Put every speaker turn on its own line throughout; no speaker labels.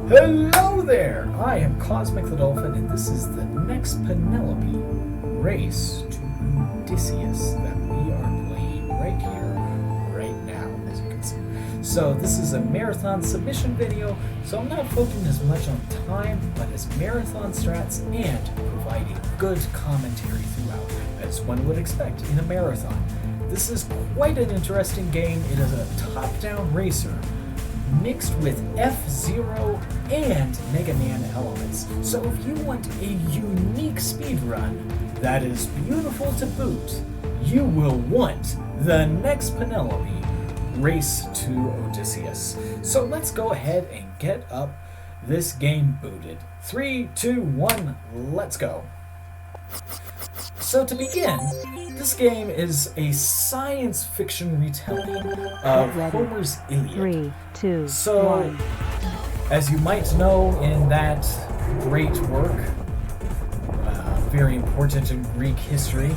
Hello there! I am Cosmic the Dolphin, and this is the Next Penelope race to Odysseus that we are playing right here, right now, as you can see. So this is a marathon submission video, so I'm not focusing as much on time, but as marathon strats and providing good commentary throughout, as one would expect in a marathon. This is quite an interesting game. It is a top-down racer mixed with F-Zero and Mega Man elements. So if you want a unique speedrun that is beautiful to boot, you will want the Next Penelope Race to Odysseus. So let's go ahead and get up this game booted. 3, 2, 1, let's go. So to begin, this game is a science fiction retelling of Homer's Iliad.
3, 2,
so,
1.
As you might know, in that great work, very important in Greek history,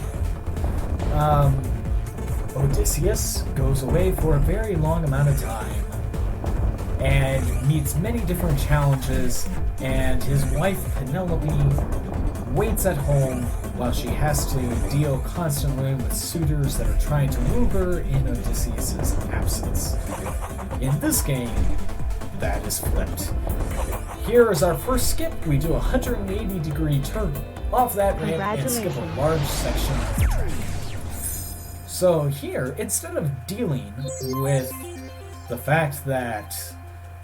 Odysseus goes away for a very long amount of time and meets many different challenges, and his wife Penelope waits at home while she has to deal constantly with suitors that are trying to woo her in Odysseus' absence. In this game, that is flipped. Here is our first skip. We do a 180-degree turn off that ramp and skip a large section of the track. So here, instead of dealing with the fact that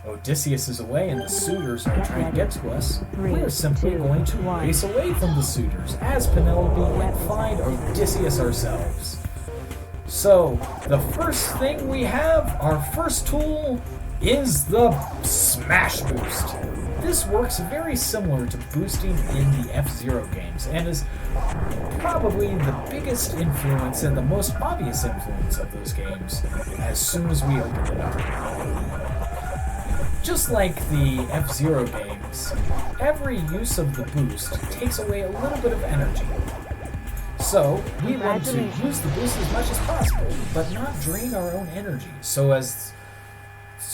Odysseus is away and the suitors are trying to get to us, we're simply going to race away from the suitors as Penelope and find Odysseus ourselves. So, the first thing we have, our first tool, is the Smash Boost. This works very similar to boosting in the F-Zero games and is probably the biggest influence and the most obvious influence of those games as soon as we open it up. Just like the F-Zero games, every use of the boost takes away a little bit of energy. So, we want to use the boost as much as possible, but not drain our own energy, so as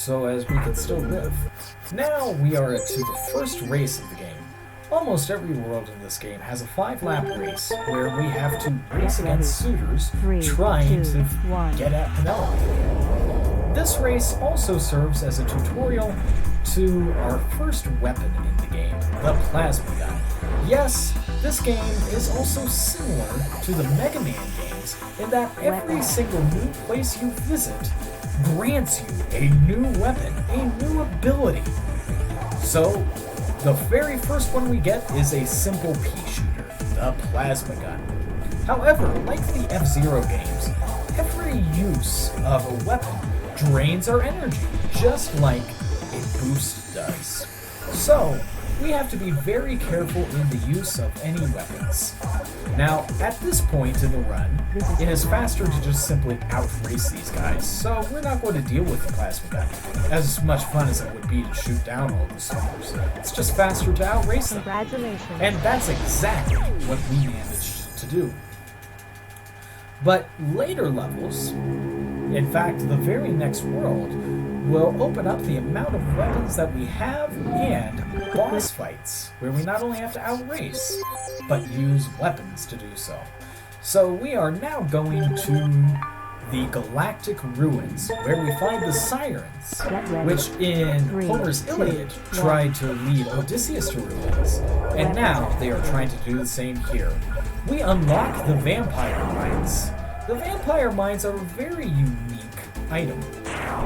we can still live. Now we are to the first race of the game. Almost every world in this game has a 5-lap race, where we have to race against suitors trying to get at Penelope. This race also serves as a tutorial to our first weapon in the game, the plasma gun. Yes, this game is also similar to the Mega Man games in that every single new place you visit grants you a new weapon, a new ability. So, the very first one we get is a simple pea shooter, the plasma gun. However, like the F-Zero games, every use of a weapon drains our energy, just like a boost does. So, we have to be very careful in the use of any weapons. Now, at this point in the run, it is faster to just simply outrace these guys, so we're not going to deal with the plasma gun. As much fun as it would be to shoot down all the soldiers, it's just faster to outrace them.
Congratulations.
And that's exactly what we managed to do. But later levels, in fact, the very next world, will open up the amount of weapons that we have and boss fights, where we not only have to outrace, but use weapons to do so. So we are now going to the Galactic Ruins, where we find the Sirens, which in Homer's Iliad tried to lead Odysseus to ruins, and now they are trying to do the same here. We unlock the Vampire Mines. The Vampire Mines are a very unique item.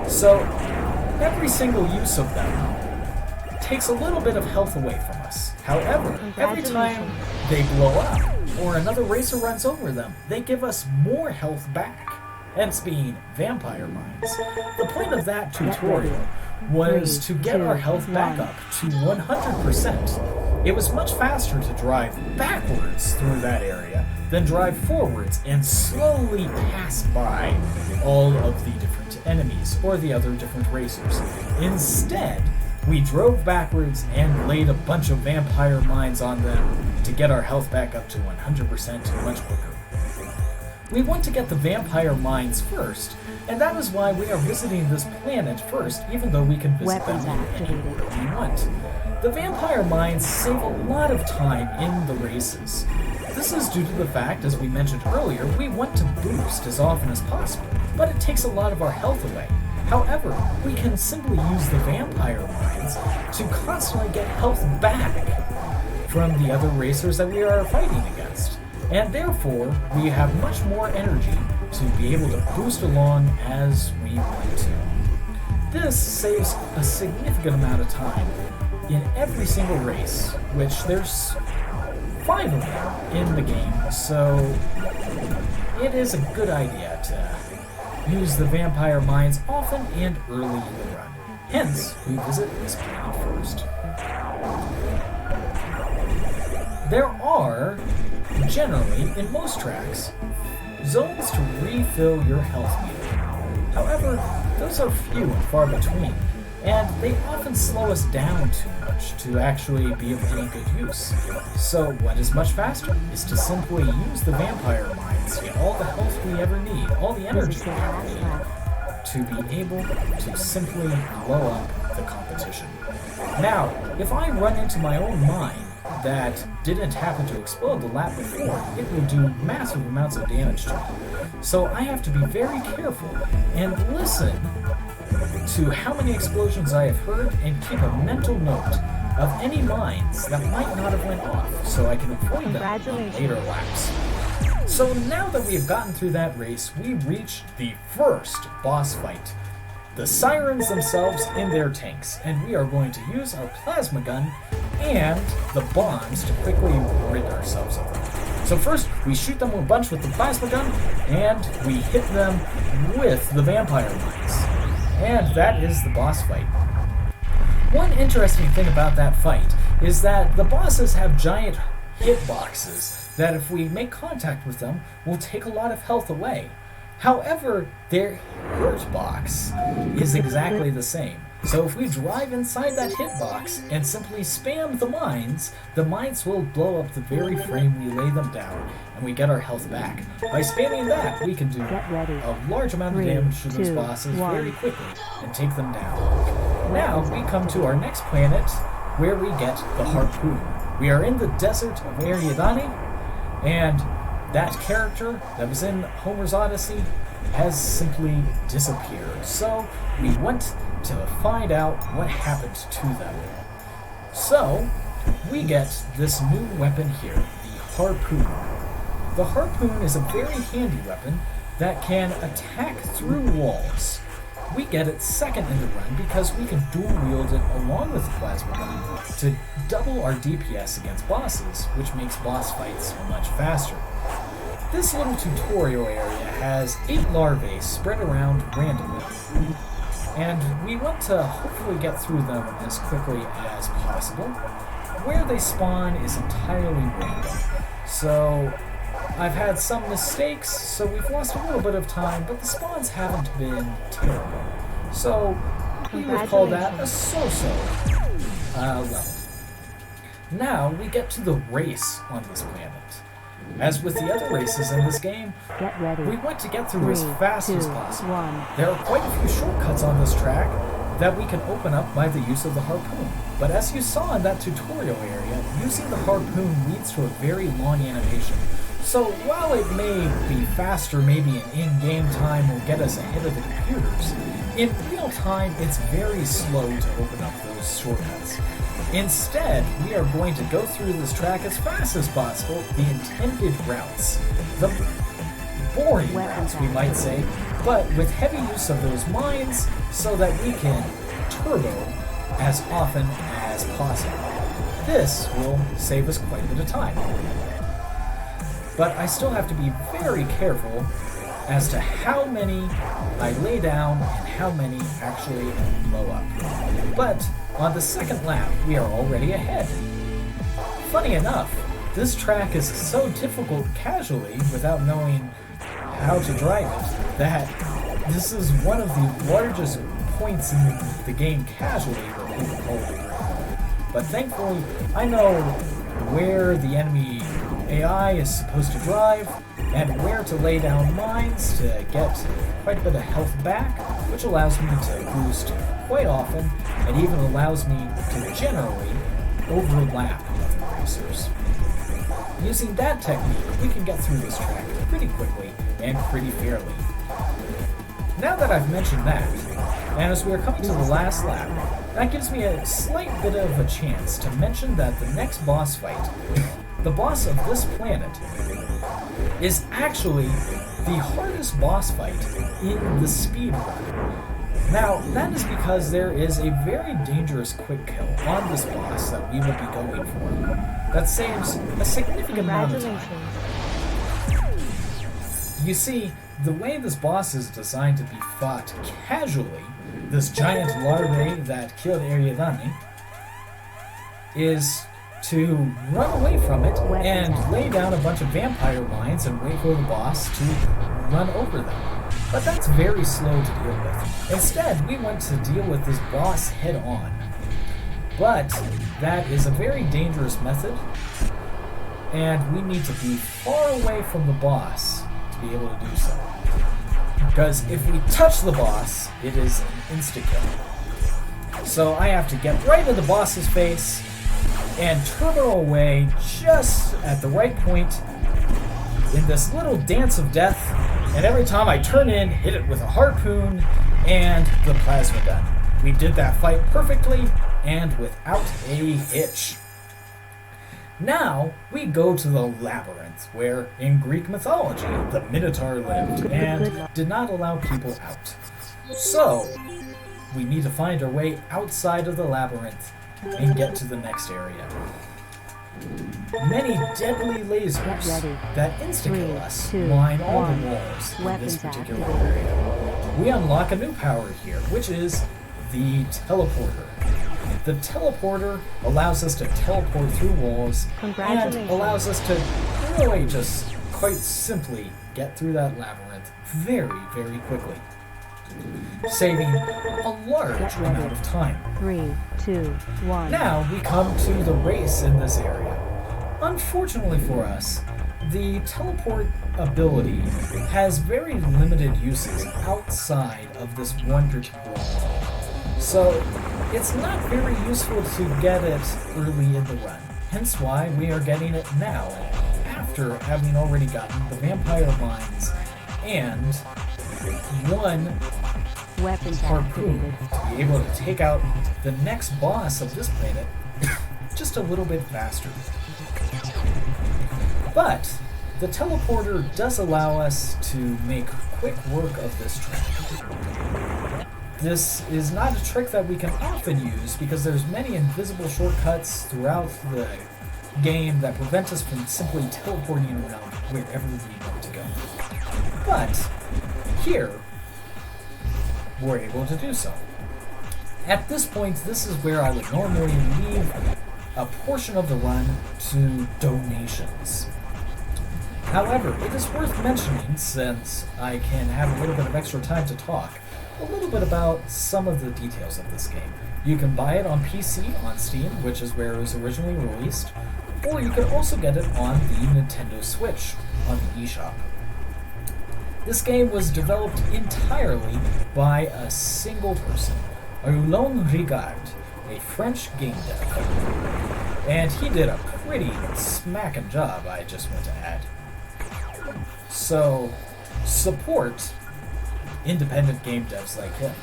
So, every single use of them takes a little bit of health away from us. However, every time they blow up, or another racer runs over them, they give us more health back, hence being vampire mines. The point of that tutorial was to get our health back up to 100%. It was much faster to drive backwards through that area than drive forwards and slowly pass by all of the different enemies or the other different racers. Instead, we drove backwards and laid a bunch of vampire mines on them to get our health back up to 100% much quicker. We want to get the vampire mines first And that is why we are visiting this planet first, even though we can visit them anywhere we want. The vampire mines save a lot of time in the races. This is due to the fact, as we mentioned earlier, we want to boost as often as possible, but it takes a lot of our health away. However, we can simply use the vampire mines to constantly get health back from the other racers that we are fighting against. And therefore, we have much more energy to be able to boost along as we want to. This saves a significant amount of time in every single race, which there's 5 of them in the game, so it is a good idea to use the vampire mines often and early in the run. Hence, we visit this planet first. There are, generally, in most tracks, zones to refill your health meter. However, those are few and far between, and they often slow us down too much to actually be of any good use. So what is much faster is to simply use the vampire mines to get all the health we ever need, all the energy we ever need, to be able to simply blow up the competition. Now, if I run into my own mine that didn't happen to explode the lap before, it will do massive amounts of damage to me. So I have to be very careful and listen to how many explosions I have heard and keep a mental note of any mines that might not have went off so I can avoid them in later laps. So now that we have gotten through that race, we reach the first boss fight. The sirens themselves in their tanks, and we are going to use our plasma gun and the bombs to quickly rid ourselves of them. So first, we shoot them a bunch with the plasma gun, and we hit them with the vampire mines. And that is the boss fight. One interesting thing about that fight is that the bosses have giant hitboxes that if we make contact with them, will take a lot of health away. However, their hurt box is exactly the same. So if we drive inside that hitbox and simply spam the mines will blow up the very frame we lay them down, and we get our health back. By spamming that, we can do a large amount of damage to those bosses very quickly and take them down. Now, we come to our next planet, where we get the harpoon. We are in the desert of Ariadne, and that character that was in Homer's Odyssey has simply disappeared. So we went to find out what happened to them. So we get this new weapon here, the harpoon. The harpoon is a very handy weapon that can attack through walls. We get it second in the run because we can dual wield it along with the plasma gun to double our DPS against bosses, which makes boss fights much faster. This little tutorial area has 8 larvae spread around randomly, and we want to hopefully get through them as quickly as possible. Where they spawn is entirely random, so I've had some mistakes, so we've lost a little bit of time, but the spawns haven't been terrible. So we would call that a so-so level. Now we get to the race on this planet. As with the other races in this game, we want to get through as fast as possible. There are quite a few shortcuts on this track that we can open up by the use of the harpoon. But as you saw in that tutorial area, using the harpoon leads to a very long animation. So while it may be faster, maybe an in-game time will get us ahead of the computers, in real time it's very slow to open up those shortcuts. Instead, we are going to go through this track as fast as possible, the intended routes. The boring routes, we might say, but with heavy use of those mines so that we can turbo as often as possible. This will save us quite a bit of time. But I still have to be very careful as to how many I lay down and how many actually blow up. But on the second lap, we are already ahead. Funny enough, this track is so difficult casually without knowing how to drive it that this is one of the largest points in the game casually where people call it a break. But thankfully, I know where the enemy AI is supposed to drive and where to lay down mines to get quite a bit of health back, which allows me to boost quite often, and even allows me to generally overlap other racers. Using that technique, we can get through this track pretty quickly and pretty fairly. Now that I've mentioned that, and as we are coming to the last lap, that gives me a slight bit of a chance to mention that the next boss fight, the boss of this planet, is actually the hardest boss fight in the speedrun. Now, that is because there is a very dangerous quick kill on this boss that we will be going for that saves a significant amount of time. You see, the way this boss is designed to be fought casually, this giant larvae that killed Ariadne, is to run away from it and lay down a bunch of vampire mines and wait for the boss to run over them. But that's very slow to deal with. Instead, we went to deal with this boss head on. But that is a very dangerous method, and we need to be far away from the boss to be able to do so. Because if we touch the boss, it is an insta-kill. So I have to get right in the boss's face and turbo away just at the right point in this little dance of death, and every time I turn in, hit it with a harpoon and the plasma gun. We did that fight perfectly and without a hitch. Now, we go to the labyrinth, where, in Greek mythology, the Minotaur lived and did not allow people out. So, we need to find our way outside of the labyrinth and get to the next area. Many deadly lasers that insta-kill us line all the walls in this particular area. We unlock a new power here, which is the teleporter. The teleporter allows us to teleport through walls and allows us to really just quite simply get through that labyrinth very, very quickly, saving a large amount of time.
3, 2, 1.
Now we come to the race in this area. Unfortunately for us, the teleport ability has very limited uses outside of this one particular wall. So it's not very useful to get it early in the run, hence why we are getting it now, after having already gotten the vampire mines and one
Weapons
harpoon
activated.
to be able to take out the next boss of this planet just a little bit faster. But the teleporter does allow us to make quick work of this trick. This is not a trick that we can often use because there's many invisible shortcuts throughout the game that prevent us from simply teleporting around wherever we want to go. But here, we're able to do so. At this point, this is where I would normally leave a portion of the run to donations. However, it is worth mentioning, since I can have a little bit of extra time to talk, a little bit about some of the details of this game. You can buy it on PC on Steam, which is where it was originally released, or you can also get it on the Nintendo Switch on the eShop. This game was developed entirely by a single person, Roland Rigard, a French game dev. And he did a pretty smackin' job, I just want to add. So, support independent game devs like him.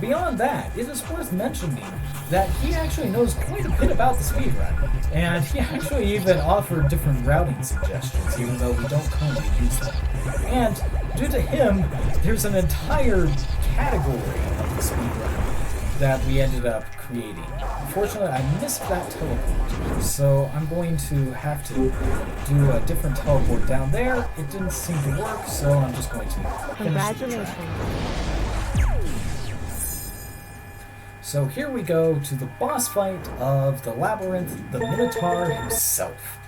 Beyond that, it is worth mentioning that he actually knows quite a bit about the speedrun, and he actually even offered different routing suggestions, even though we don't currently use them. And due to him, there's an entire category of the speedrun that we ended up creating. Unfortunately, I missed that teleport, so I'm going to have to do a different teleport down there. It didn't seem to work, so I'm just going to finish the track. So here we go to the boss fight of the labyrinth, the Minotaur himself.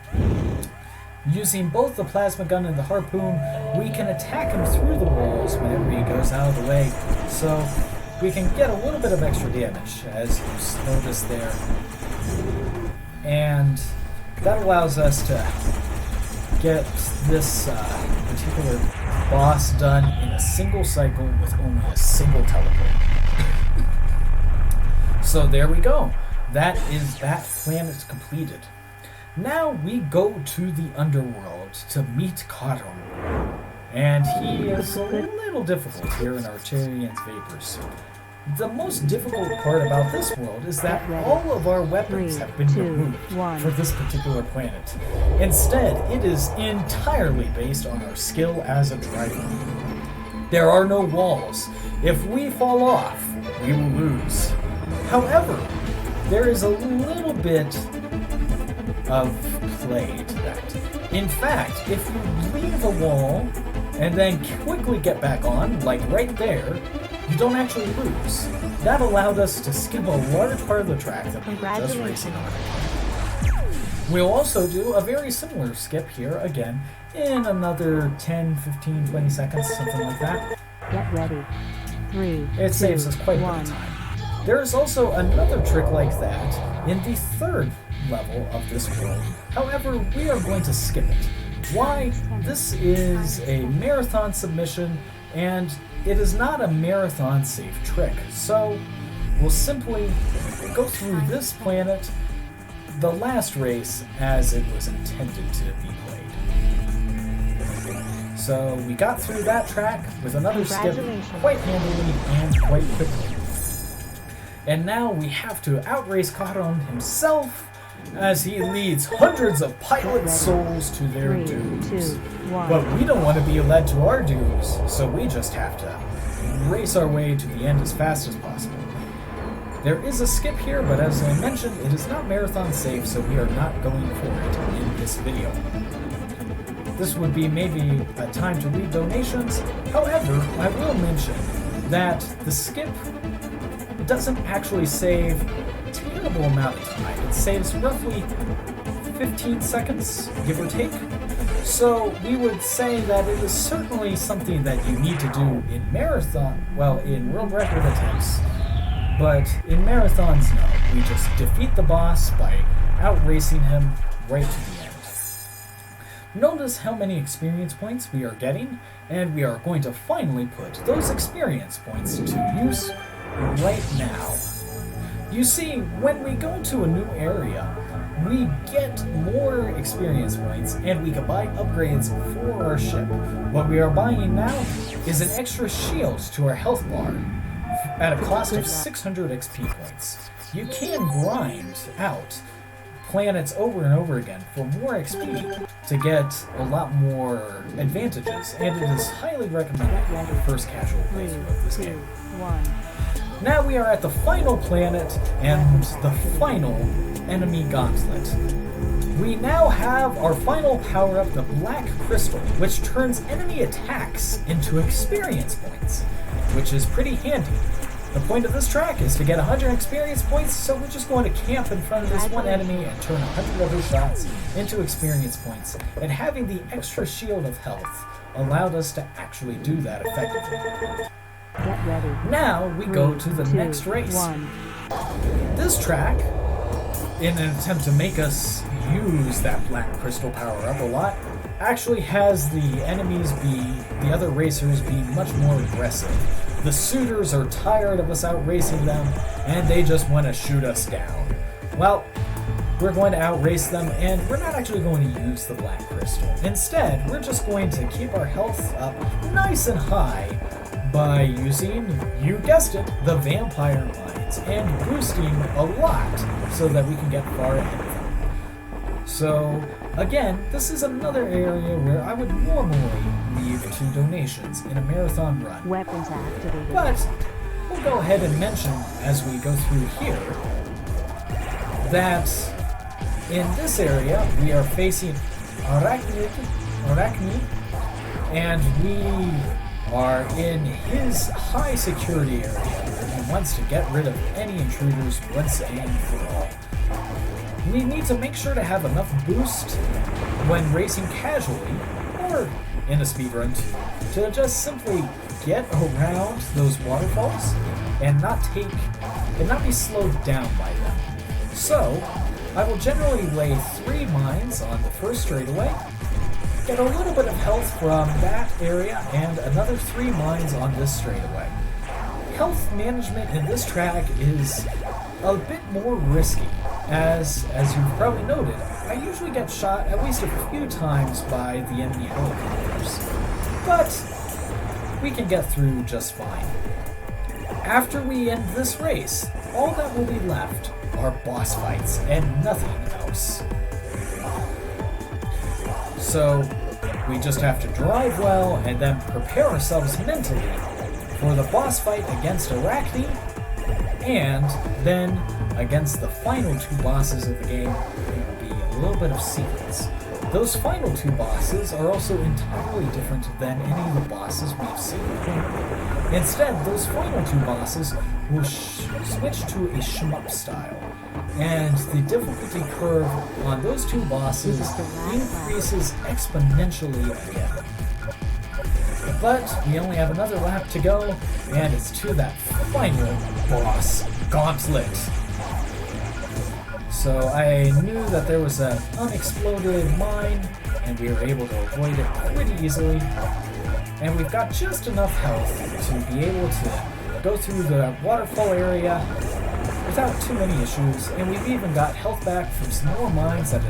Using both the plasma gun and the harpoon, we can attack him through the walls whenever he goes out of the way, so we can get a little bit of extra damage, as you notice there. And that allows us to get this particular boss done in a single cycle with only a single teleport. So there we go. That is that planet completed. Now we go to the underworld to meet Charon. And he is a little difficult here in Archarian's Vapors. The most difficult part about this world is that all of our weapons have been removed for this particular planet. Instead, it is entirely based on our skill as a driver. There are no walls. If we fall off, we will lose. However, there is a little bit of play to that. In fact, if you leave a wall and then quickly get back on, like right there, you don't actually lose. That allowed us to skip a large part of the track that we were just racing on. We'll also do a very similar skip here again in another 10, 15, 20 seconds, something like that.
Get ready. 3,
It saves us quite a bit of time. There is also another trick like that in the third level of this world. However, we are going to skip it. Why? This is a marathon submission, and it is not a marathon safe trick. So we'll simply go through this planet, the last race, as it was intended to be played. So we got through that track with another skip quite handily and quite quickly. And now we have to outrace Charon himself as he leads hundreds of pilot souls to their
3,
dooms.
2, 1.
But we don't want to be led to our dooms, so we just have to race our way to the end as fast as possible. There is a skip here, but as I mentioned, it is not marathon safe, so we are not going for it in this video. This would be maybe a time to read donations. However, I will mention that the skip doesn't actually save a terrible amount of time. It saves roughly 15 seconds, give or take. So we would say that it is certainly something that you need to do in in world record attempts. But in marathons, no. We just defeat the boss by outracing him right to the end. Notice how many experience points we are getting, and we are going to finally put those experience points to use right now. You see, when we go to a new area, we get more experience points and we can buy upgrades for our ship. What we are buying now is an extra shield to our health bar at a cost of 600 XP points. You can grind out planets over and over again for more XP to get a lot more advantages, and it is highly recommended for the first casual playthrough of this game.
1.
Now we are at the final planet and the final enemy gauntlet. We now have our final power-up, the Black Crystal, which turns enemy attacks into experience points, which is pretty handy. The point of this track is to get 100 experience points, so we're just going to camp in front of this one enemy and turn 100 of his shots into experience points. And having the extra shield of health allowed us to actually do that effectively.
Get ready.
Now we go to the next race.
1.
This track, in an attempt to make us use that Black Crystal power-up a lot, actually has the other racers be much more aggressive. The suitors are tired of us outracing them, and they just want to shoot us down. Well, we're going to outrace them, and we're not actually going to use the Black Crystal. Instead, we're just going to keep our health up nice and high by using, you guessed it, the vampire lines, and boosting a lot so that we can get far ahead of them. So, again, this is another area where I would normally leave to donations in a marathon run.
Weapons activated.
But we'll go ahead and mention as we go through here that in this area we are facing Arachnid, and we are in his high security area where he wants to get rid of any intruders once and for all. We need to make sure to have enough boost when racing casually, or in a speedrun too, to just simply get around those waterfalls and not be slowed down by them. So, I will generally lay 3 mines on the first straightaway, get a little bit of health from that area and another 3 mines on this straightaway. Health management in this track is a bit more risky, as you've probably noted, I usually get shot at least a few times by the enemy helicopters, but we can get through just fine. After we end this race, all that will be left are boss fights and nothing else. So we just have to drive well and then prepare ourselves mentally for the boss fight against Arachne, and then against the final 2 bosses of the game. There will be a little bit of secrets. Those final 2 bosses are also entirely different than any of the bosses we've seen. Instead, those final 2 bosses will switch to a shmup style, and the difficulty curve on those 2 bosses increases exponentially again. But we only have another lap to go, and it's to that final boss gauntlet. So I knew that there was an unexploded mine, and we were able to avoid it pretty easily. And we've got just enough health to be able to go through the waterfall area without too many issues, and we've even got health back from some more mines that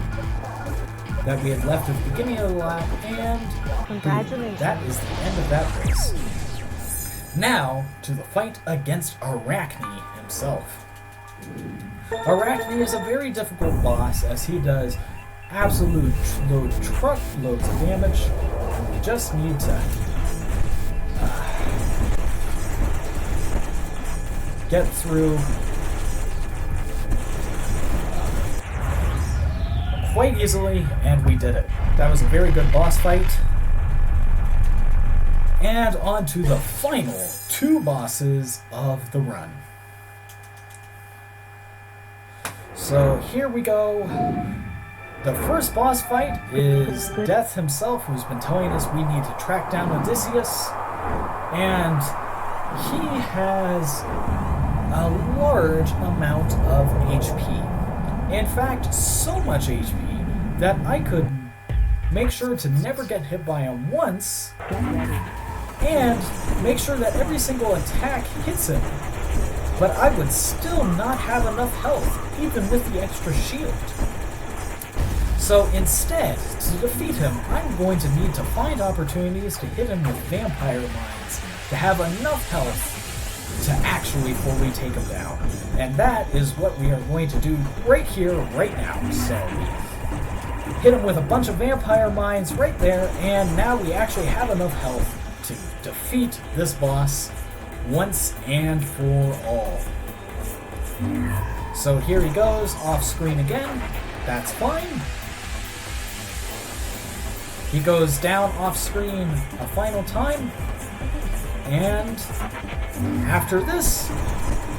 we had left at the beginning of the lap, and
Congratulations.
that is the end of that race. Now, to the fight against Arachne himself. Arachne is a very difficult boss, as he does absolute truckloads of damage, and we just need to get through quite easily, and we did it. That was a very good boss fight. And on to the final 2 bosses of the run. So here we go. The first boss fight is Death himself, who's been telling us we need to track down Odysseus, and he has a large amount of HP. In fact, so much HP that I could make sure to never get hit by him once, and make sure that every single attack hits him. But I would still not have enough health, even with the extra shield. So instead, to defeat him, I'm going to need to find opportunities to hit him with vampire mines to have enough health to actually fully take him down. And that is what we are going to do right here, right now. So we hit him with a bunch of vampire mines right there, and now we actually have enough health to defeat this boss once and for all. So here he goes, off screen again. That's fine. He goes down off screen a final time, and after this,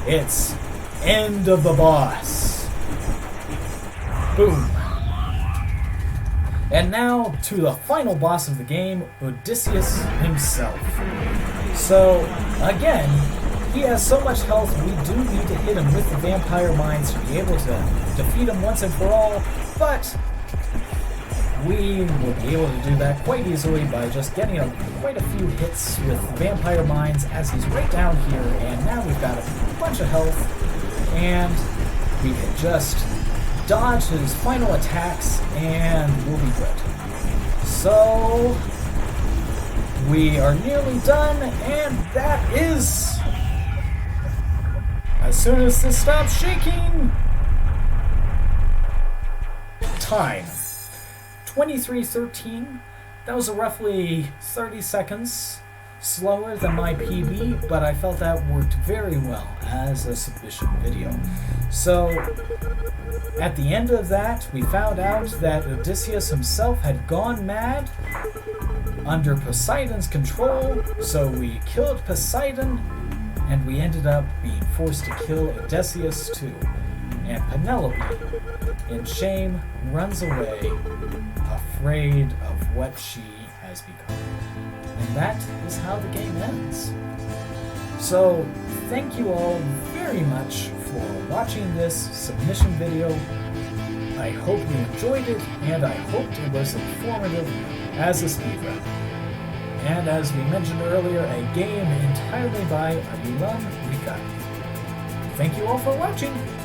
it's end of the boss. Boom. And now to the final boss of the game, Odysseus himself. So, again, he has so much health, we do need to hit him with the vampire mines to be able to defeat him once and for all, but we will be able to do that quite easily by just getting quite a few hits with vampire mines as he's right down here, and now we've got a bunch of health, and we can just dodge his final attacks, and we'll be good. So, we are nearly done, and that is... As soon as this stops shaking... Time. 23:13. That was roughly 30 seconds slower than my PB, but I felt that worked very well as a submission video. So, at the end of that, we found out that Odysseus himself had gone mad under Poseidon's control, so we killed Poseidon, and we ended up being forced to kill Odysseus too. And Penelope, in shame, runs away, afraid of what she has become. And that is how the game ends. So, thank you all very much for watching this submission video. I hope you enjoyed it, and I hoped it was informative as a speedrun. And as we mentioned earlier, a game entirely by Aguilam Ricard. Thank you all for watching!